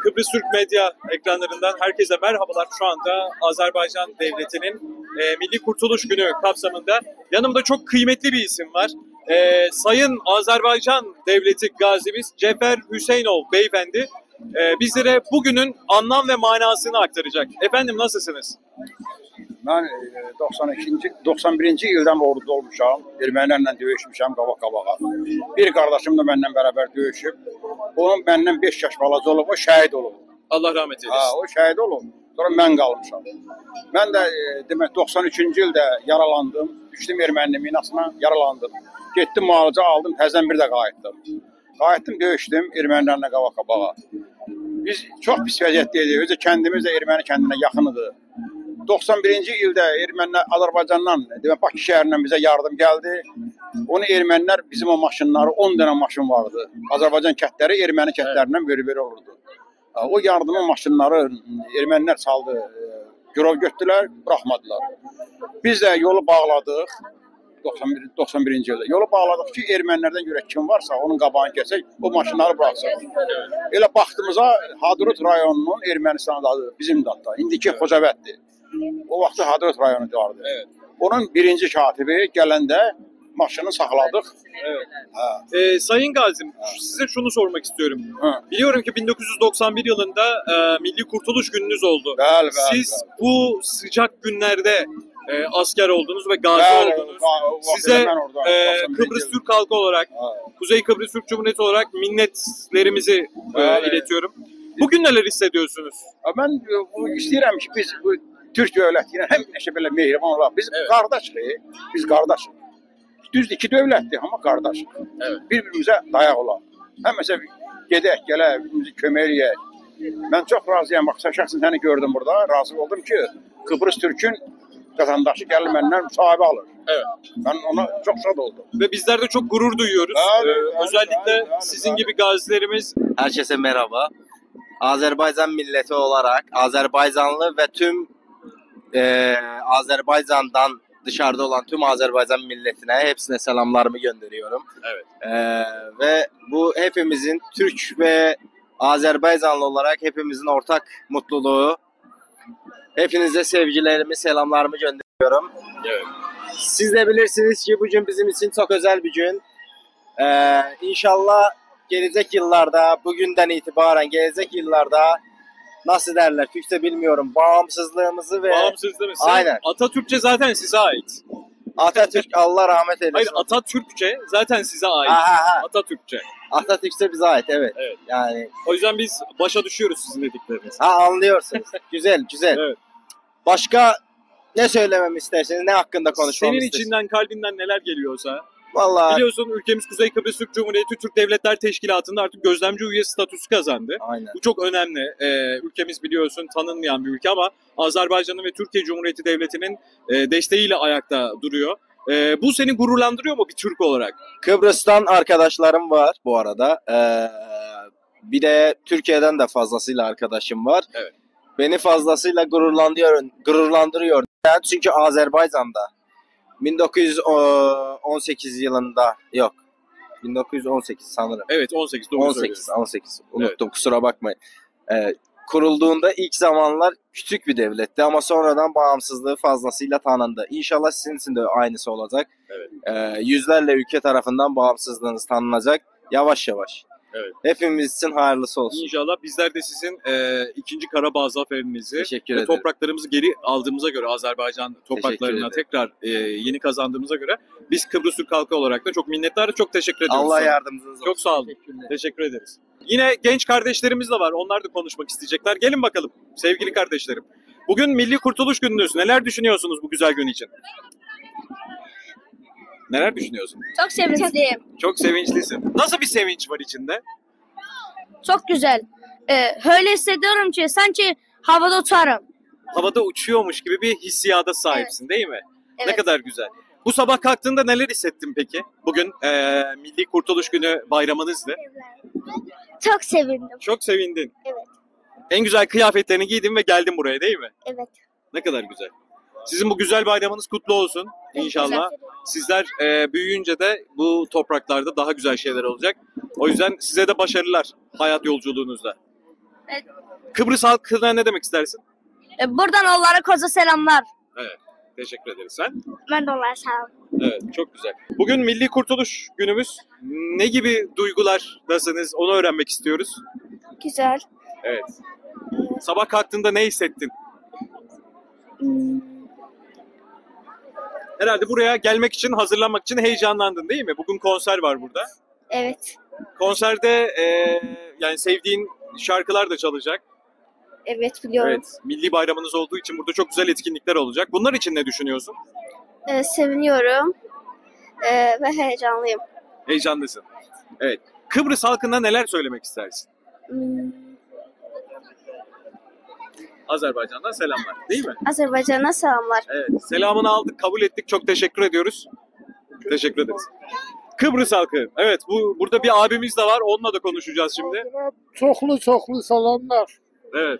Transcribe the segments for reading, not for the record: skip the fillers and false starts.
Kıbrıs Türk Medya ekranlarından herkese merhabalar. Şu anda Azerbaycan Devleti'nin Milli Kurtuluş Günü kapsamında yanımda çok kıymetli bir isim var. Sayın Azerbaycan Devleti Gazimiz Cefer Hüseyinov Beyefendi bizlere bugünün anlam ve manasını aktaracak. Efendim nasılsınız? Ben 91-ci ildən orduda olmuşam. Ermənilərlə döyüşmüşəm qabaq-qabağa. Bir qardaşım da məndən beraber döyüşüb. Onun məndən 5 yaş balaca olub, o şəhid olub. Allah rahmet eylesin. O şəhid olub. Sonra mən qalmışam. Mən də demək 93-cü ildə yaralandım. Düşdüm erməni minasına, yaralandım. Getdim müalicə aldım, təzədən bir də qayıtdım. Qayıtdım, döyüşdüm ermənilərlə qabaq-qabağa. Biz çox pis vəziyyətdəydik. Özü kəndimiz də erməni kəndinə yaxınıdır. 91-ci ildə ermənilər Azərbaycandan, demək Bakı şəhərindən bizə yardım gəldi. Onu ermənilər bizim o maşınları 10 dənə maşın vardı. Azərbaycan kətləri erməni kətlərindən bölü-bölü olurdu. O yardımın maşınları ermənilər saldı, girov götürdülər, buraxmadılar. Biz də yolu bağladıq 91-ci ildə. Yolu bağladıq ki, ermənilərdən görə kim varsa onun qabağını kəsək, o maşınları buraxsaq. Elə baxdığımıza Hadrut rayonunun Ermənistan adı bizim də hatta, indiki Xocavətdir. O vaxtı Hadrut rayonu vardı. Evet. Onun birinci katibi gələndə maşını saxladıq. Evet. Sayın Gazim, size şunu sormak istiyorum. Biliyorum ki 1991 yılında Milli Kurtuluş Gününüz oldu. Bəli. Siz bu sıcak günlerde asker oldunuz ve gazi oldunuz. Size Kıbrıs Türk halkı olarak, Kuzey Kıbrıs Türk Cumhuriyeti olarak minnetlerimizi iletiyorum. Bugün neler hissediyorsunuz? Mən istəyirəm ki, biz bu Türk dövlətinə həmişə belə mehriban olaq. Biz qardaşıq, biz qardaşıq. Düzdür, iki dövlətdir, amma qardaşıq. Evet. Bir-birimizə dayaq olaq. Həmişə gedək, gələk, birbirimizi kömək eləyək. Mən çox razıyam, bax, şəxsən səni gördüm burada, razı oldum ki, Kıbrıs Türk'ün vatandaşı gəlir məndən müsahibə alır. Evet. Ben ona çok şad oldum. Ve bizler de çok gurur duyuyoruz. Özellikle sizin gibi gazilerimiz. Herkese merhaba. Azerbaycan milleti olarak Azerbaycanlı ve tüm Azerbaycan'dan dışarıda olan tüm Azerbaycan milletine hepsine selamlarımı gönderiyorum. Evet. Ve bu hepimizin Türk ve Azerbaycanlı olarak hepimizin ortak mutluluğu. Hepinize sevgilerimi, selamlarımı gönderiyorum. Evet. Siz de bilirsiniz ki bugün bizim için çok özel bir gün. İnşallah gelecek yıllarda, bugünden itibaren gelecek yıllarda nasıl derler, Türkçe bilmiyorum, bağımsızlığımızı ve... Bağımsızlığı Aynen. Atatürkçe zaten size ait. Atatürk, Allah rahmet eylesin. Hayır, Atatürkçe zaten size ait. Atatürkçe. Atatürkçe bize ait, evet. Evet. Yani... O yüzden biz başa düşüyoruz sizin dedikleriniz. Anlıyorsunuz. Güzel. Evet. Başka ne söylememi isterseniz, ne hakkında konuşmamı Senin isterseniz. içinden, kalbinden neler geliyorsa. Vallahi... Biliyorsun ülkemiz Kuzey Kıbrıs Türk Cumhuriyeti Türk Devletler Teşkilatı'nda artık gözlemci üye statüsü kazandı. Aynen. Bu çok önemli. Ülkemiz biliyorsun tanınmayan bir ülke ama Azerbaycan'ın ve Türkiye Cumhuriyeti Devleti'nin desteğiyle ayakta duruyor. Bu seni gururlandırıyor mu bir Türk olarak? Kıbrıs'tan arkadaşlarım var bu arada. Bir de Türkiye'den de fazlasıyla arkadaşım var. Evet. Beni fazlasıyla gururlandırıyor. Çünkü Azerbaycan'da 1918 yılında, yok, 1918 sanırım. Evet, 18 doğru söylüyorsun. 18 unuttum, kusura bakmayın. Kurulduğunda ilk zamanlar küçük bir devletti ama sonradan bağımsızlığı fazlasıyla tanındı. İnşallah sizin için de aynısı olacak. Evet. Yüzlerle ülke tarafından bağımsızlığınız tanınacak yavaş yavaş. Evet. Hepimiz için hayırlısı olsun. İnşallah bizler de sizin ikinci Karabağ zaferinizi Teşekkür ve ederim. topraklarımızı geri aldığımıza göre, Azerbaycan topraklarına tekrar yeni kazandığımıza göre biz Kıbrıs Türk halkı olarak da çok minnettarız, çok teşekkür ediyoruz. Allah yardımcınız olsun. Çok sağ olun. Teşekkür ederiz. Yine genç kardeşlerimiz de var. Onlar da konuşmak isteyecekler. Gelin bakalım sevgili kardeşlerim. Bugün Milli Kurtuluş Gününüz. Neler düşünüyorsunuz bu güzel gün için? Neler düşünüyorsun? Çok sevinçliyim. Çok sevinçlisin. Nasıl bir sevinç var içinde? Çok güzel. Öyle hissediyorum ki sanki havada uçarım. Havada uçuyormuş gibi bir hissiyata sahipsin, değil mi? Evet. Ne kadar güzel. Bu sabah kalktığında neler hissettin peki? Bugün Milli Kurtuluş Günü bayramınızdı. Çok sevindim. Çok sevindin. Evet. En güzel kıyafetlerini giydin ve geldin buraya, değil mi? Evet. Ne kadar güzel. Sizin bu güzel bayramınız kutlu olsun inşallah. Sizler büyüyünce de bu topraklarda daha güzel şeyler olacak. O yüzden size de başarılar hayat yolculuğunuzda. Evet. Kıbrıs halkına ne demek istersin? Buradan onlara koca selamlar. Evet. Teşekkür ederiz. Sen? Ben de onlara selam. Evet, çok güzel. Bugün Milli Kurtuluş Günümüz. Ne gibi duygulardasınız? Onu öğrenmek istiyoruz. Güzel. Evet. Sabah kalktığında ne hissettin? Herhalde buraya gelmek için, hazırlanmak için heyecanlandın değil mi? Bugün konser var burada. Evet. Konserde yani sevdiğin şarkılar da çalacak. Evet biliyorum. Evet. Milli bayramınız olduğu için burada çok güzel etkinlikler olacak. Bunlar için ne düşünüyorsun? Seviniyorum. Ve heyecanlıyım. Heyecanlısın. Evet. Kıbrıs halkına neler söylemek istersin? Azerbaycan'dan selamlar, değil mi? Azerbaycan'a selamlar. Evet. Selamını aldık, kabul ettik. Çok teşekkür ediyoruz. Teşekkür ederiz. Kıbrıs halkı. Evet, burada bir abimiz de var. Onunla da konuşacağız şimdi. Çoxlu salamlar. Evet.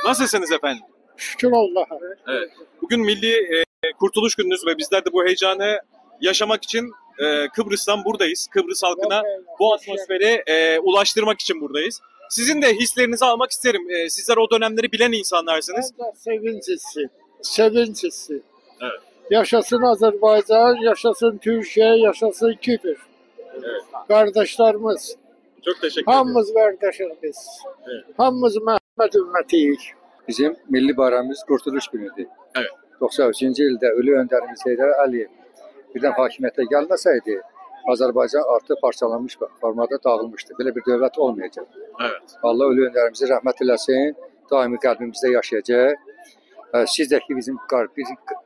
Nasılsınız efendim? Şükür Allah'a. Evet. Bugün Milli Kurtuluş Gününüz ve bizler de bu heyecanı yaşamak için Kıbrıs'tan buradayız. Kıbrıs halkına bu atmosferi ulaştırmak için buradayız. Sizin de hislerinizi almak isterim. Sizler o dönemleri bilen insanlarsınız. Ben de sevinç hissi. Evet. Yaşasın Azerbaycan, yaşasın Türkiye, yaşasın Kipr. Evet. Kardeşlerimiz. Çok teşekkür ederim. Hamımız kardeşiz biz. Evet. Hamımız Mehmet ümmətiyik. Bizim milli bayramımız Kurtuluş Günüdür. Evet. 93-cü ildə Ölü Öndərimiz Heydər Əliyev birdən hakimiyyətə gəlməsəydi, Azərbaycan artıq parçalanmış formada dağılmışdı. Belə bir dövlət olmayacaq. Evet. Allah Ölü Öndərimizi rəhmət eləsin, daimi qəlbimizdə yaşayacaq. Siz də ki, bizim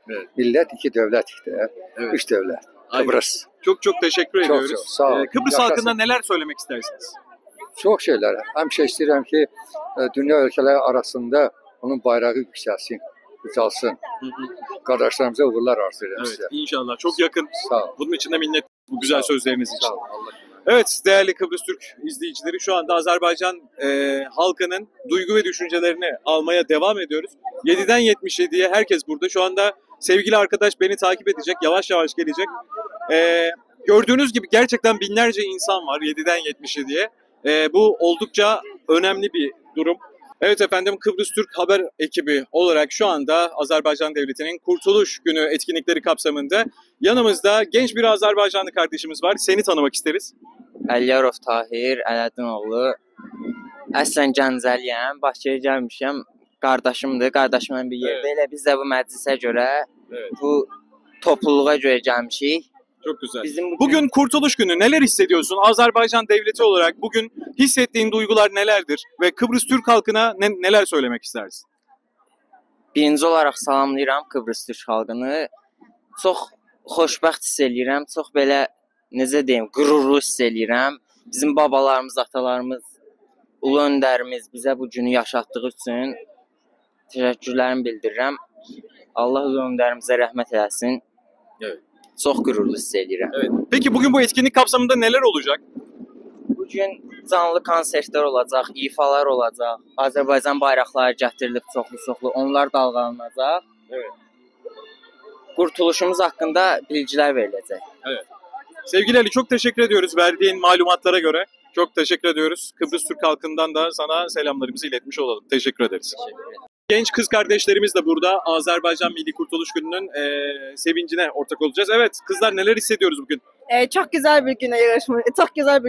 Evet. millət iki dövlətikdir. Evet. Üç dövlət. Aynen. Kıbrıs. Çok teşekkür Çok ediyoruz. çok, sağ olun. Kıbrıs Yaşasın. halkına neler söylemek istersiniz? Çox şeylər. Həmişə istəyirəm ki, dünya ölkələri arasında onun bayrağı yüksəlsin, ucalsın. Qardaşlarımıza uğurlar arzulayıram Evet, sizə. inşallah. Çok yakın. Sağ olun. Bunun için de minnet bu güzel Sağ ol. sözleriniz için. Sağ olun. Allah Evet, değerli Kıbrıs Türk izleyicileri, şu anda Azerbaycan halkının duygu ve düşüncelerini almaya devam ediyoruz. 7'den 77'ye herkes burada. Şu anda sevgili arkadaş beni takip edecek, yavaş yavaş gelecek. Gördüğünüz gibi gerçekten binlerce insan var 7'den 77'ye. Bu oldukça önemli bir durum. Evet efendim, Kıbrıs Türk Haber ekibi olarak şu anda Azerbaycan Devleti'nin Kurtuluş Günü etkinlikleri kapsamında yanımızda genç bir Azerbaycanlı kardeşimiz var. Seni tanımak isteriz. Əliyarov Tahir, Ələdinoğlu. Əslən Gəncəliyəm, Bakıya gəlmişəm. Qardaşımdır, qardaşımla bir yerdə. Elə biz də bu məclisə görə, Evet. bu topluluğa görə gəlmişik. Çok güzel. Bizim Bugün Kurtuluş Günü, neler hissediyorsun? Azerbaycan Devleti olarak bugün hissettiğin duygular nelerdir? Ve Kıbrıs Türk halkına neler söylemek istersin? birinci olaraq salamlayıram Kıbrıs Türk xalqını. Çox xoşbəxt hiss eləyirəm, çox belə necə deyim, qürurlu hiss eləyirəm. Bizim babalarımız, atalarımız, ulu öndərimiz bizə bu günü yaşatdığı üçün təşəkkürlərimi bildirirəm. Allah ulu öndərimizə rəhmət eləsin. Evet. Çox qürurlu hiss eləyirəm. Evet. Peki bugün bu etkinlik kapsamında neler olacak? Bugün canlı konsertlər olacaq, ifalar olacaq. Azərbaycan bayraqları gətirilib çoxlu-çoxlu. Onlar dalğalanacaq. Evet. Qurtuluşumuz haqqında bilgilər veriləcək. Sevgili Ali, çok teşekkür ediyoruz verdiğin malumatlara göre. Çok teşekkür ediyoruz. Kıbrıs Türk halkından da sana selamlarımızı iletmiş olalım. Teşekkür ederiz. Genç kız kardeşlerimiz de burada. Azerbaycan Milli Kurtuluş Günü'nün sevincine ortak olacağız. Evet, kızlar neler hissediyoruz bugün? Çox gözəl bir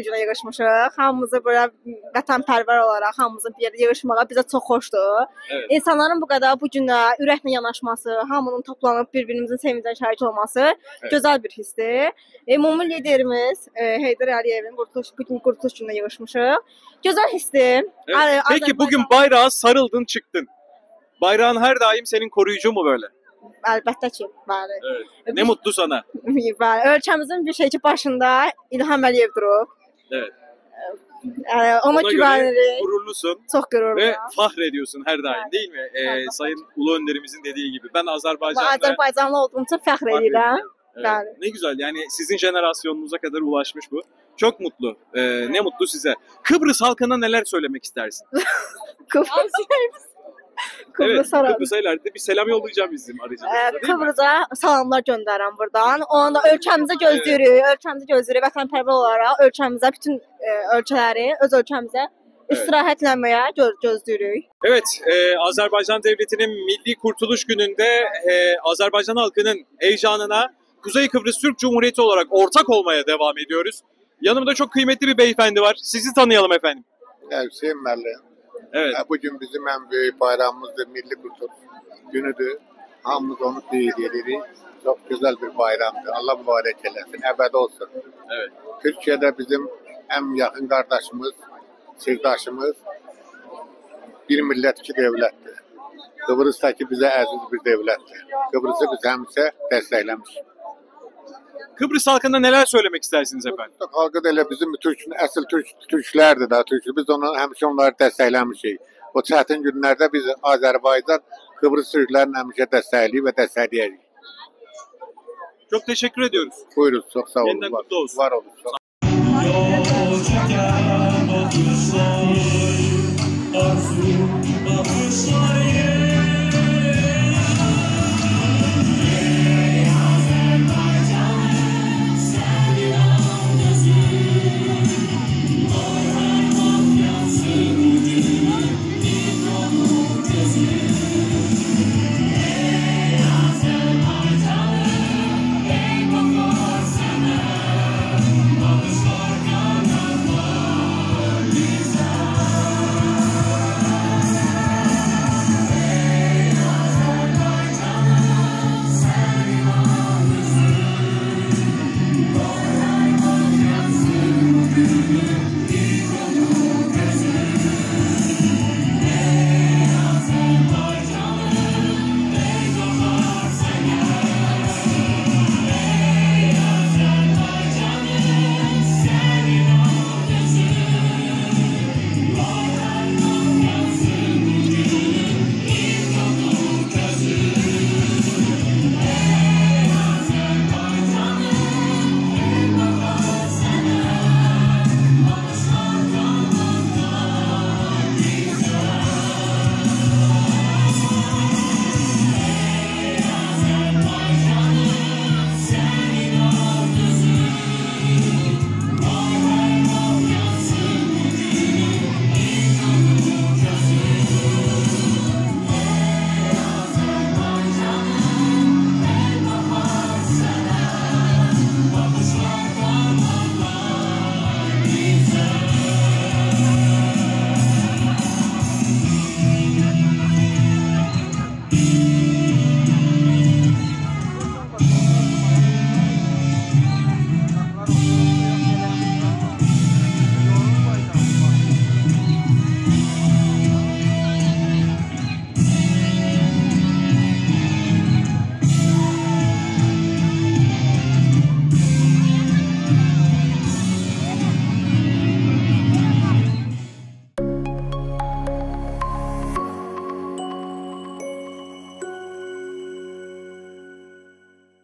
günə yığışmışıq. Hamımızı belə vətənpərvər olaraq hamımızın bir yerdə yığışmağa bizə çox xoşdur. Evet. İnsanların bu qədər bu günə ürəklə yanaşması, hamının toplanıb bir-birimizin sevincə şərik olması Evet. gözəl bir hissdir. Ümumi liderimiz Heydər Əliyevin bugün Qurtuluş gününə yığışmışıq. Gözəl hissdir. Evet. Peki bugün bayrağa sarıldın, çıktın. Bayrağın her daim senin koruyucu mu böyle? Əlbəttə ki, bəli. Evet. Ne mutlu sana. Bəli, ölkəmizin bir şeyçi başında İlham Əliyev durub. Evet. Ona göre güvənirik. gururlusun Çox qürurluyum. ve fahrediyorsun her daim, değil mi? Evet. Sayın Ulu Önderimizin dediği gibi. Ben Və Azerbaycan'da... Azərbaycanlı olduğum üçün fəxr edirəm. Evet. Bəli. Ne güzel, yani sizin jenerasyonunuza kadar ulaşmış bu. Çok mutlu. Ne mutlu size. Kıbrıs halkına neler söylemek istersin? Evet, Kıbrıs'a Kıbrıs'a ileride bir selam yollayacağım bizim aracılığıyla, değil mi? Kıbrıs'a salamlar göndərirəm buradan. Onu da ölkəmizə gözləyirik, vətənpərvər olaraq ölkəmizə bütün ölkələri öz ölkəmizə istirahətlənməyə gözləyirik. Evet, Azerbaycan Devleti'nin Milli Kurtuluş Günü'nde Azerbaycan halkının heyecanına Kuzey Kıbrıs Türk Cumhuriyeti olarak ortak olmaya devam ediyoruz. Yanımda çok kıymetli bir beyefendi var. Sizi tanıyalım efendim. Hüseyin Merli. Evet. Bugün bizim en büyük bayramımızdır, Milli Kurtuluş Günüdür. Hamımız onu teyit edirik. Çok güzel bir bayramdır. Allah mübarek eylesin, ebed olsun. Evet. Türkiye'de bizim en yakın kardeşimiz, sırdaşımız, bir millet, iki devlettir. Kıbrıs'taki bize aziz bir devlettir. Kıbrıs'ı biz hemse desteklemiş. Kıbrıs halkına neler söylemek istersiniz efendim? Kıbrıs halkı da elə bizim asıl Türklerdir da Türk. Biz həmişə onları dəstəkləmişik. O çətin günlərdə biz Azərbaycan Kıbrıs Türklərini həmişə dəstəkləyib və dəstəkləyəcəyik. Çok teşekkür ediyoruz. Buyurun, çok sağ olun. Yeniden kutlu olsun. Var olun. Çok Arzu,